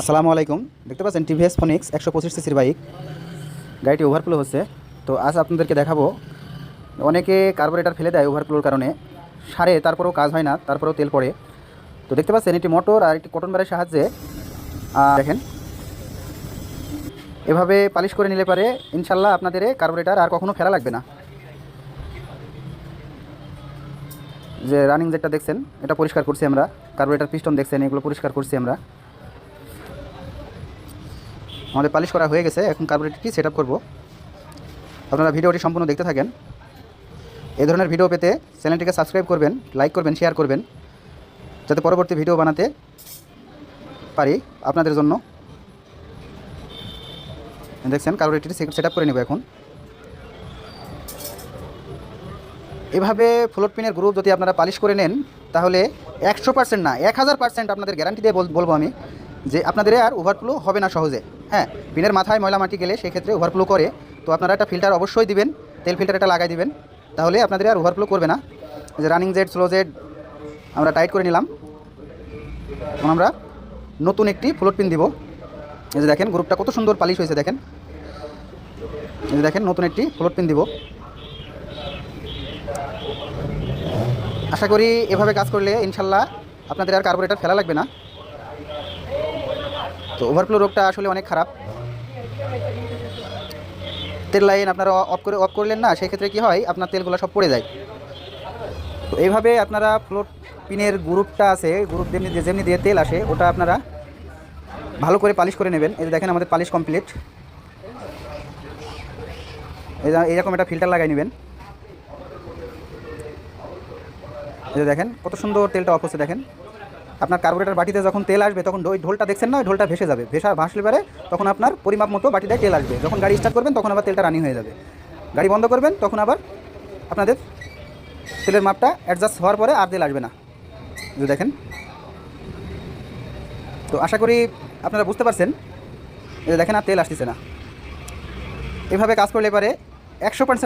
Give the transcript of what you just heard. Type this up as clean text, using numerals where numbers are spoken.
আসসালামু আলাইকুম। দেখতে পাচ্ছেন টিভিএস ফোনিক্স 125 সিসির বাইক, গাড়িটি ওভারফ্লো হচ্ছে। তো আজ আপনাদেরকে দেখাবো, অনেকে কার্বোরেটর ফেলে দেয় ওভারফ্লোর কারণে, সারে তারপরেও কাজ হয় না, তারপরেও তেল পড়ে। তো দেখতে পাচ্ছেন এটি মোটর আর একটি কটন বারের সাহায্যে দেখেন এভাবে পালিশ করে নিলে পারে ইনশাল্লাহ আপনাদের কার্বোরেটর আর কখনো ফেলা লাগবে না। যে রানিং যেটা দেখছেন এটা পরিষ্কার করছি আমরা, কার্বোরেটর পিস্টন দেখছেন এগুলো পরিষ্কার করছি আমরা। আমাদের পালিশ করা হয়ে গেছে, এখন কার্বোরেটরটি সেট আপ করবো। আপনারা ভিডিওটি সম্পূর্ণ দেখতে থাকেন। এই ধরনের ভিডিও পেতে চ্যানেলটিকে সাবস্ক্রাইব করবেন, লাইক করবেন, শেয়ার করবেন, যাতে পরবর্তী ভিডিও বানাতে পারি আপনাদের জন্য। দেখছেন কার্বোরেটরটি সেট আপ করে নেব এখন। এভাবে ফ্লোট পিনের গ্রুপ যদি আপনারা পালিশ করে নেন, তাহলে 100% না 1000% আপনাদের গ্যারান্টি দিয়ে বলবো আমি যে আপনাদের আর ওভারফ্লো হবে না সহজে। হ্যাঁ, পিনের মাথায় ময়লা মাটি গেলে সেক্ষেত্রে ওভারফ্লো করে, তো আপনারা একটা ফিল্টার অবশ্যই দিবেন, তেল ফিল্টার এটা লাগাই দিবেন, তাহলে আপনাদের আর ওভারফ্লো করবে না। যে রানিং জেড, স্লো জেড আমরা টাইট করে নিলাম। এখন আমরা নতুন একটি ফ্লোট পিন দিব। এই যে দেখেন গ্রুপটা কত সুন্দর পালিশ হয়েছে, দেখেন। এই যে দেখেন নতুন একটি ফ্লোট পিন দিব। আশা করি এভাবে কাজ করলে ইনশাল্লাহ আপনাদের আর কার্বোরেটর ফেলা লাগবে না। তো ওভারফ্লো রোগটা আসলে অনেক খারাপ। তেল লাইন আপনারা অফ করলেন না, সেই ক্ষেত্রে কী হয়, আপনার তেলগুলো সব পড়ে যায়। তো এইভাবে আপনারা ফ্লোট পিনের গ্রুপটা আছে, গ্রুপ যেমনি দিয়ে তেল আসে, ওটা আপনারা ভালো করে পালিশ করে নেবেন। এই যে দেখেন আমাদের পালিশ কমপ্লিট। এইরকম একটা ফিল্টার লাগাই নেবেন। এই যে দেখেন কত সুন্দর তেলটা অফ হচ্ছে, দেখেন। আপনার কার্বোরেটর বাটিতে যখন তেল আসবে, তখন ওই ঢোলটা দেখছেন না, ওই ঢোলটা ভেসে যাবে, ভাসলে পারে তখন আপনার পরিমাপ মতো বাটিটায় তেল আসবে। যখন গাড়ি স্টার্ট করবেন তখন আবার তেলটা রানিং হয়ে যাবে। গাড়ি বন্ধ করবেন তখন আবার আপনাদের তেলের মাপটা অ্যাডজাস্ট হওয়ার পরে আর তেল আসবে না। যে দেখেন, তো আশা করি আপনারা বুঝতে পারছেন। এই যে দেখেন আর তেল আসতেছে না। এভাবে কাজ করলে পারে 100%